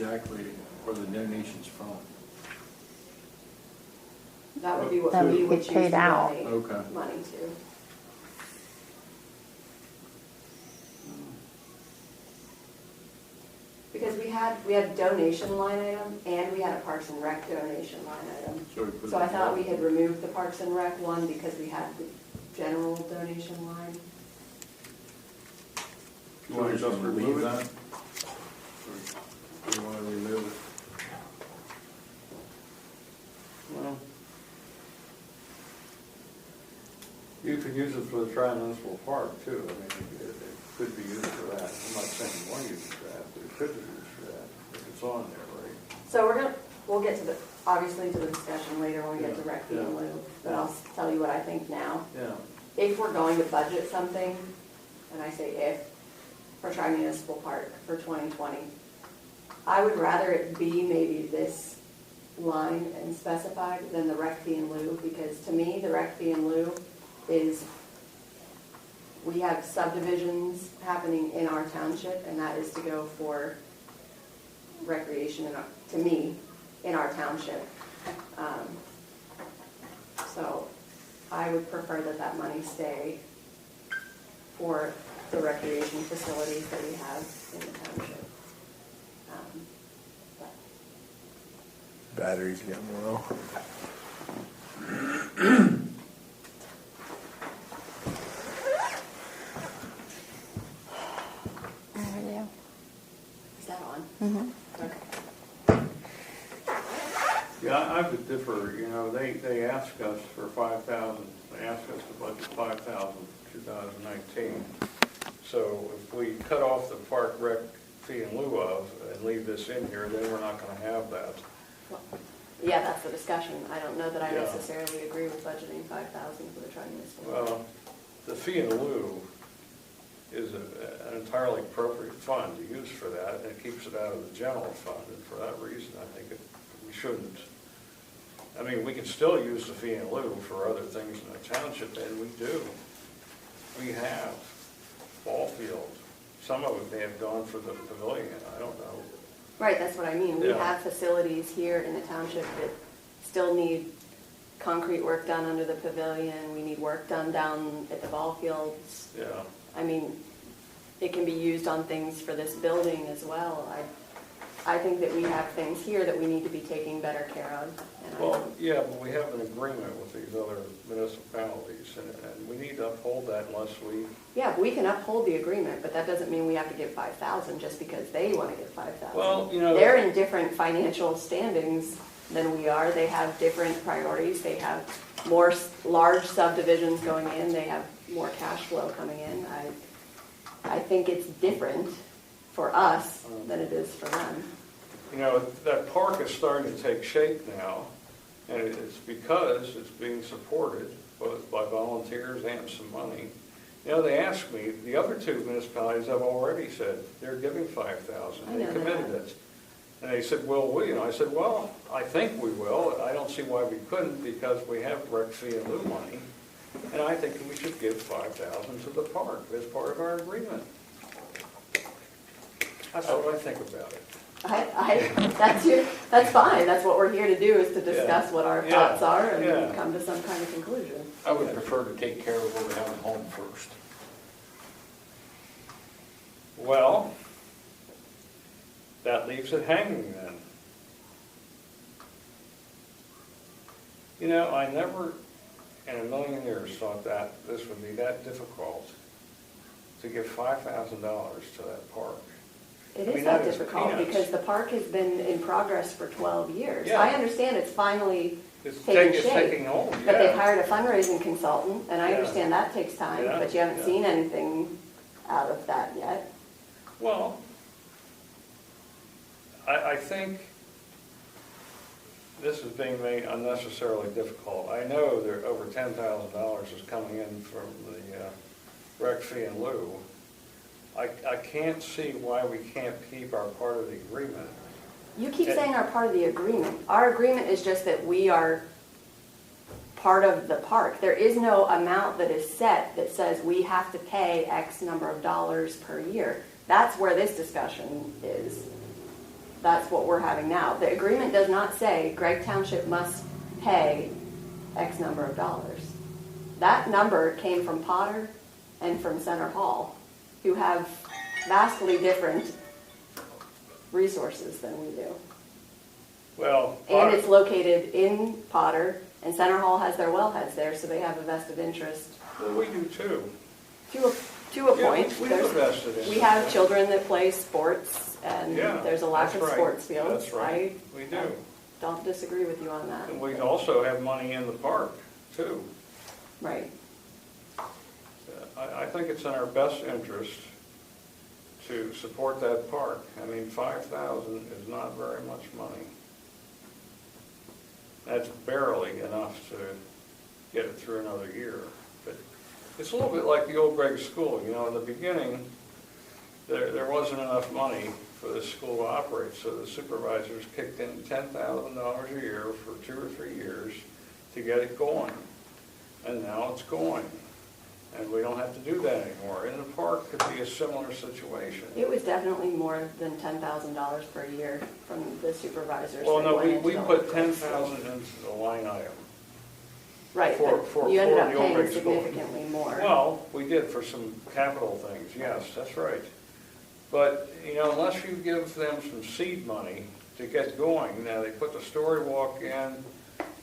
exactly are the donations from? That would be what That we would would be choose paid to out. donate Okay. money to. Because we had a donation line item and we had a Parks and Rec donation line item. So I thought we had removed the Parks and Rec one because we had the general donation line. You want to just remove that? Or do you want to remove it? Well, you could use it for the Tri-Municipal Park too. I mean, it could be used for that. I'm not saying you want to use it for that, but it could be used for that if it's on there, right? So we'll get to obviously to the discussion later when we get to rec fee and lieu, but I'll tell you what I think now. Yeah. If we're going to budget something, and I say if, for Tri-Municipal Park for 2020, I would rather it be maybe this line and specified than the rec fee and lieu, because to me, the rec fee and lieu is, we have subdivisions happening in our township, and that is to go for recreation, to me, in our township. So I would prefer that money stay for the recreation facilities that we have in the township. Batteries getting low. Is that on? Mm-hmm. Okay. Yeah, I would differ. You know, they ask us for 5,000. They ask us to budget 5,000 for 2019. So if we cut off the park rec fee in lieu of and leave this in here, then we're not going to have that. Well, yeah, that's the discussion. I don't know that I Yeah. necessarily agree with budgeting 5,000 for the Tri-Municipal. Well, the fee in lieu is an entirely appropriate fund to use for that, and it keeps it out of the general fund, and for that reason, I think we shouldn't. I mean, we can still use the fee in lieu for other things in the township, and we do. We have ball fields. Some of it may have gone for the pavilion, I don't know. Right, that's what I mean. We Yeah. have facilities here in the township that still need concrete work done under the pavilion. We need work done down at the ball fields. Yeah. I mean, it can be used on things for this building as well. I think that we have things here that we need to be taking better care of. And Well, yeah, but we have an agreement with these other municipalities, and we need to uphold that unless we... yeah, we can uphold the agreement, but that doesn't mean we have to give 5,000 just because they want to give 5,000. Well, you know... They're in different financial standings than we are. They have different priorities. They have more large subdivisions going in. They have more cash flow coming in. I think it's different for us than it is for them. You know, that park is starting to take shape now, and it's because it's being supported both by volunteers and some money. You know, they asked me, the other two municipalities have already said they're giving 5,000. I They know committed that. it. And they said, well, will you? And I said, well, I think we will. I don't see why we couldn't, because we have rec fee and lieu money. And I think we should give 5,000 to the park as part of our agreement. That's what I think about it. That's fine. That's what we're here to do, is to discuss what our Yeah. thoughts are and Yeah. come to some kind of conclusion. I would prefer to take care of what we have at home first. Well, that leaves it hanging then. You know, I never in a million years thought that this would be that difficult to give $5,000 to that park. It I is mean, that that is difficult peanuts. because the park has been in progress for 12 years. Yeah. I understand it's finally It's taking taking shape, hold, but they've yeah. hired a fundraising consultant, and I Yeah. understand that takes time, Yeah, but you haven't yeah. seen anything out of that yet. Well, I think this is being made unnecessarily difficult. I know that over $10,000 is coming in from the rec fee and lieu. I can't see why we can't keep our part of the agreement. You keep Okay. saying our part of the agreement. Our agreement is just that we are part of the park. There is no amount that is set that says we have to pay X number of dollars per year. That's where this discussion is. That's what we're having now. The agreement does not say Gregg Township must pay X number of dollars. That number came from Potter and from Center Hall, who have vastly different resources than we do. Well, And it's located in Potter, and Center Hall has their wellheads there, so they have a vested interest. well, we do too. To a Yeah, point. we have a There's- vested interest. We have children that play sports, and Yeah, there's a lack that's of right. sports fields. That's right. We do. I don't disagree with you on that. And we also have money in the park, too. Right. I think it's in our best interest to support that park. I mean, 5,000 is not very much money. That's barely enough to get it through another year. But it's a little bit like the old Gregg school, you know, in the beginning, there wasn't enough money for the school to operate, so the supervisors kicked in $10,000 a year for 2 or 3 years to get it going. And now it's going. And we don't have to do that anymore. In the park could be a similar situation. It was definitely more than $10,000 per year from the supervisors. Well, that no, went into we the put whole 10,000 into the line item. Right, for- but you ended for up the old paying Gregg school. significantly more. Well, we did for some capital things, yes, that's right. But, you know, unless you give them some seed money to get going, now they put the story walk in,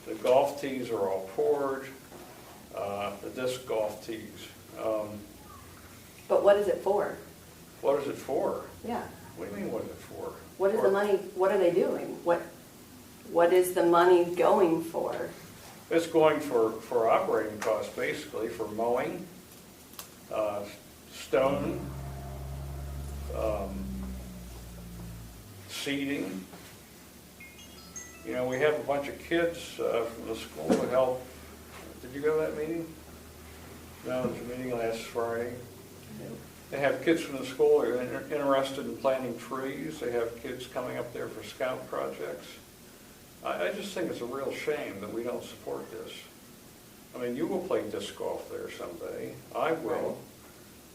the golf tees are all poured, the disc golf tees. But what is it for? What is it for? Yeah. What do you mean, what is it for? What is the money, what are they doing? What is the money going for? It's going for operating costs, basically, for mowing, stone, seeding. You know, we have a bunch of kids from the school that help. Did you go to that meeting? No, there was a meeting last Friday. They have kids from the school who are interested in planting trees. They have kids coming up there for scout projects. I just think it's a real shame that we don't support this. I mean, you will play disc golf there someday. I will.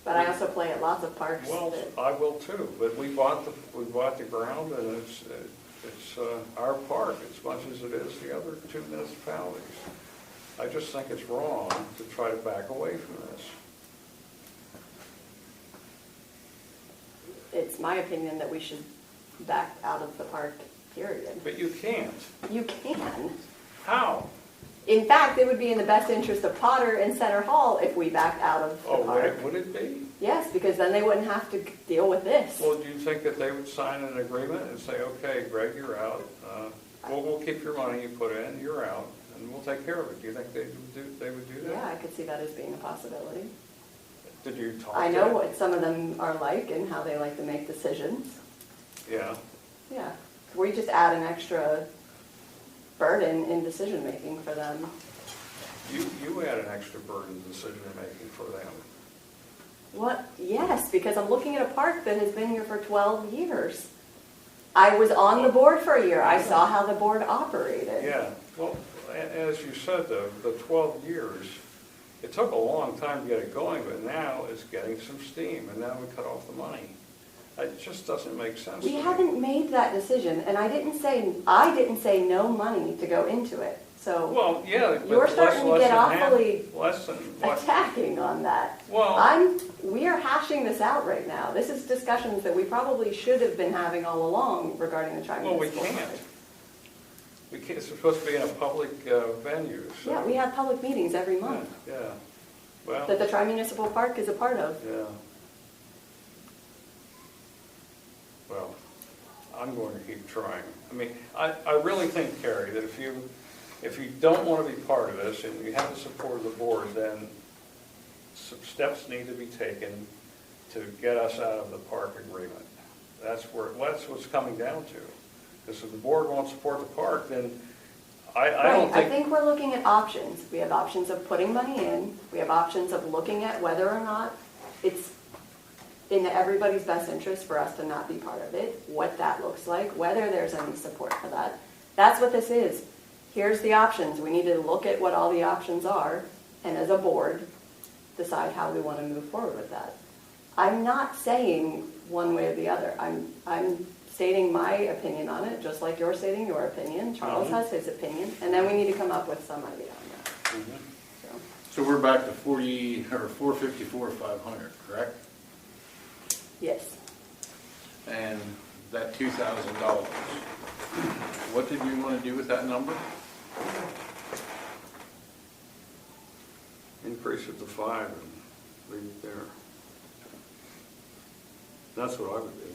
But I also play at lots of parks. Well, that- I will too, but we bought the ground, and it's our park as much as it is the other 2 municipalities. I just think it's wrong to try to back away from this. It's my opinion that we should back out of the park, period. But you can't. You can. How? In fact, it would be in the best interest of Potter and Center Hall if we backed out of the Oh, park. would it be? Yes, because then they wouldn't have to deal with this. Well, do you think that they would sign an agreement and say, okay, Gregg, you're out. We'll keep your money you put in, you're out, and we'll take care of it. Do you think they would do that? Yeah, I could see that as being a possibility. Did you talk I to know them? what some of them are like and how they like to make decisions. Yeah. Yeah, we just add an extra burden in decision-making for them. You add an extra burden to decision-making for them. What? Yes, because I'm looking at a park that has been here for 12 years. I was on the board for a year. I saw how the board operated. Yeah, well, as you said, the 12 years, it took a long time to get it going, but now it's getting some steam, and now we cut off the money. It just doesn't make sense to We me. haven't made that decision, and I didn't say no money to go into it. So Well, yeah, but you're starting to less get than half- awfully less than what? attacking on that. Well- We are hashing this out right now. This is discussions that we probably should have been having all along regarding the Well, we Tri-Municipal. can't. We can't, it's supposed to be in a public venue, so. Yeah, we have public meetings every month Yeah, well, that the Tri-Municipal Park is a part of. yeah. Well, I'm going to keep trying. I mean, I really think, Carrie, that if you don't want to be part of this and you have the support of the board, then some steps need to be taken to get us out of the park agreement. That's what's coming down to. Because if the board won't support the park, then I don't Right, I think. think we're looking at options. We have options of putting money in. We have options of looking at whether or not it's in everybody's best interest for us to not be part of it, what that looks like, whether there's any support for that. That's what this is. Here's the options. We need to look at what all the options are, and as a board, decide how we want to move forward with that. I'm not saying one way or the other. I'm stating my opinion on it, just like you're stating your opinion. Charles has his opinion, and then we need to come up with some idea on that. Mhm. So, So we're back to 454,500, correct? yes. And that $2,000, what did we want to do with that number? Increase it to 5 and leave it there. That's what I would do.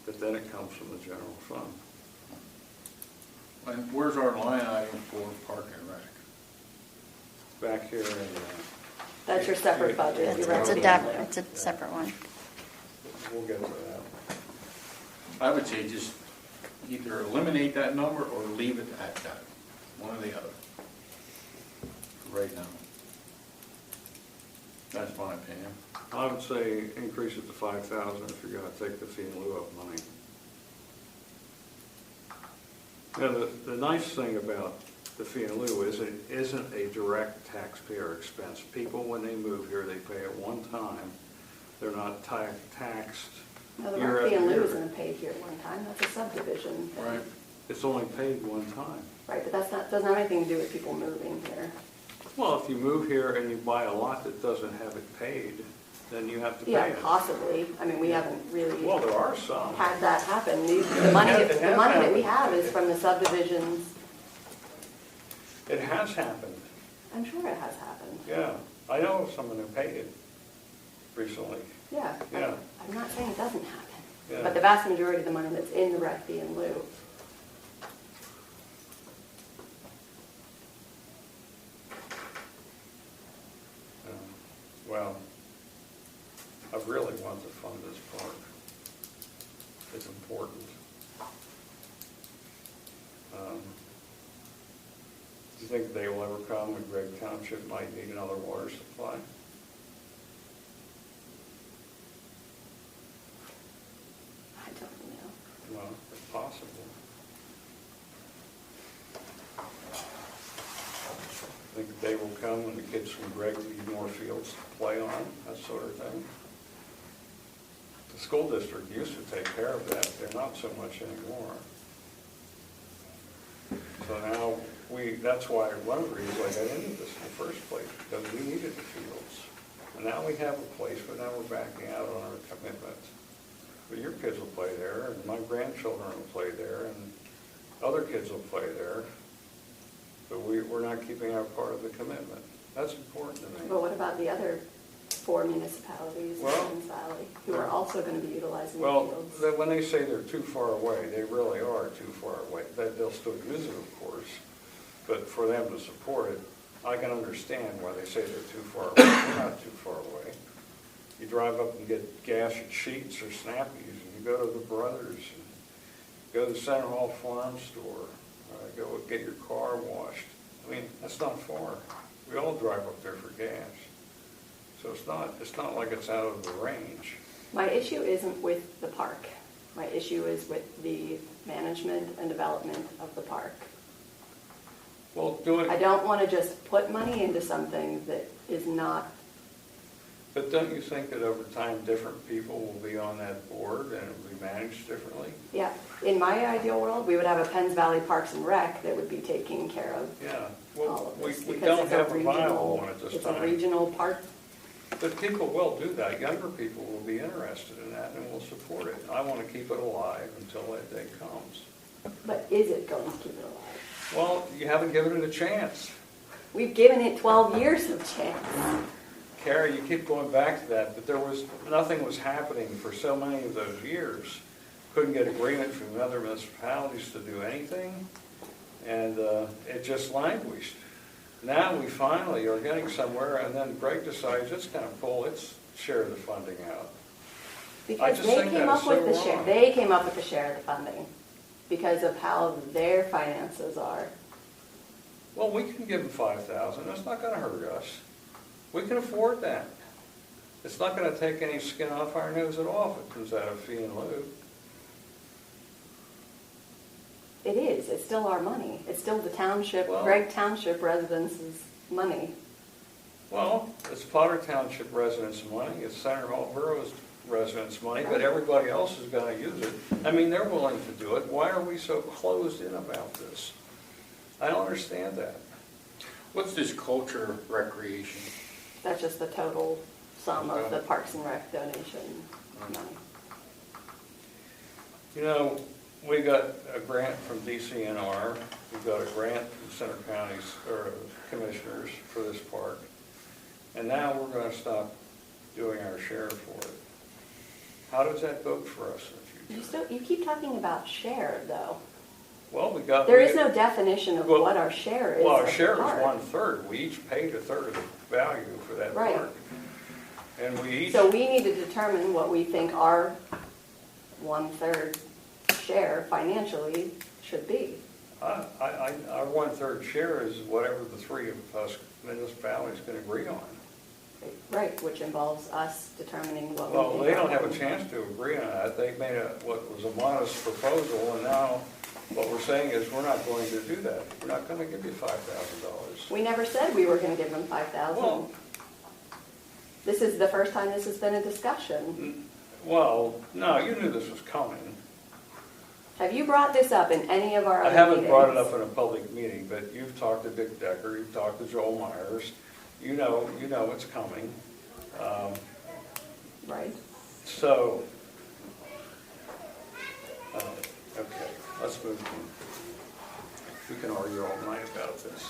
But then it comes from the general fund. And where's our line item for Park and Rec? Back here in, That's your separate budget. You're It's right. it's a separate one. we'll get to that. I would say just either eliminate that number or leave it at that, one or the other, right now. That's my opinion. I would say increase it to 5,000 if you're gonna take the fee in lieu of money. Now, the nice thing about the fee in lieu is it isn't a direct taxpayer expense. People, when they move here, they pay it one time. They're not taxed No, the year rec fee in after lieu year. isn't paid here at one time. That's a subdivision. Right. It's only paid one time. Right, but that's not, doesn't have anything to do with people moving here. Well, if you move here and you buy a lot that doesn't have it paid, then you have to pay Yeah, it. possibly. I mean, we haven't really Well, there are some. had that happen. The It money, has the money that we happened. have is from the subdivisions. It has happened, I'm sure it has happened. yeah. I know of someone who paid it recently. Yeah. Yeah. I'm not saying it doesn't happen. Yeah. But the vast majority of the money that's in the rec fee in lieu. Well, I really want to fund this park. It's important. Do you think the day will ever come when Gregg Township might need another water supply? I don't know. Well, it's possible. Think the day will come when the kids from Gregg need more fields to play on, that sort of thing? The school district used to take care of that, they're not so much anymore. So now, that's why, one of the reasons I got into this in the first place, because we needed the fields. And now we have a place, but now we're backing out on our commitment. But your kids will play there, and my grandchildren will play there, and other kids will play there. But we're not keeping our part of the commitment. That's important to me. But what about the other 4 municipalities in Well- Evans Valley who are also going to be utilizing the Well, fields? when they say they're too far away, they really are too far away. They'll still use it, of course, but for them to support it, I can understand why they say they're too far away. They're not too far away. You drive up and get gas at Sheetz or Snappy's, and you go to the Brothers, and go to the Center Hall Farm Store, go get your car washed. I mean, that's not far. We all drive up there for gas. So it's not like it's out of the range. My issue isn't with the park. My issue is with the management and development of the park. Well, do I it, don't want to just put money into something that is not, but don't you think that over time, different people will be on that board and it will be managed differently? yeah. In my ideal world, we would have a Penns Valley Parks and Rec that would be taking care of Yeah, all well, of this. we because don't it's a have a viable regional- one at this It's a time. regional park. But people will do that. Younger people will be interested in that and will support it. I want to keep it alive until that day comes. But is it going to keep it alive? Well, you haven't given it a chance. We've given it 12 years of chance. Carrie, you keep going back to that, but nothing was happening for so many of those years. Couldn't get agreement from other municipalities to do anything, and it just languished. Now we finally are getting somewhere, and then Gregg decides it's going to pull its share of the funding out. Because just they think came that is up with so the share, wrong. they came up with the share of the funding because of how their finances are. Well, we can give them 5,000, that's not gonna hurt us. We can afford that. It's not gonna take any skin off our nose at all if it comes out of fee and lieu. It is, it's still our money. It's still the township, Well- Gregg Township residents' money. Well, it's Potter Township residents' money, it's Center Hall Borough's residents' money, but everybody else is gonna use it. I mean, they're willing to do it. Why are we so closed in about this? I don't understand that. What's this culture recreation? That's just the total sum of the Parks and Rec donation money. You know, we got a grant from DCNR, we got a grant from Center County's, or Commissioners for this park. And now we're gonna stop doing our share for it. How does that vote for us in the future? You keep talking about share, though. Well, we got. There is no definition of Well, what our share is. Well, our of the share is park. 1/3. We each paid 1/3 of the value for that Right. park. And we each. So we need to determine what we think our 1/3 share financially should be. Our 1/3 share is whatever the three of us municipalities can agree on. Right, which involves us determining what we Well, think. they don't our- have a chance to agree on that. They made what was a modest proposal, and now what we're saying is we're not going to do that. We're not going to give you $5,000. We never said we were gonna give them Well- 5,000. This is the first time this has been a discussion. Well, no, you knew this was coming. Have you brought this up in any of our I other haven't brought it meetings? up in a public meeting, but you've talked to Dick Decker, you've talked to Joel Myers, you know it's coming. Right. So, okay, let's move on. We can argue all night about this.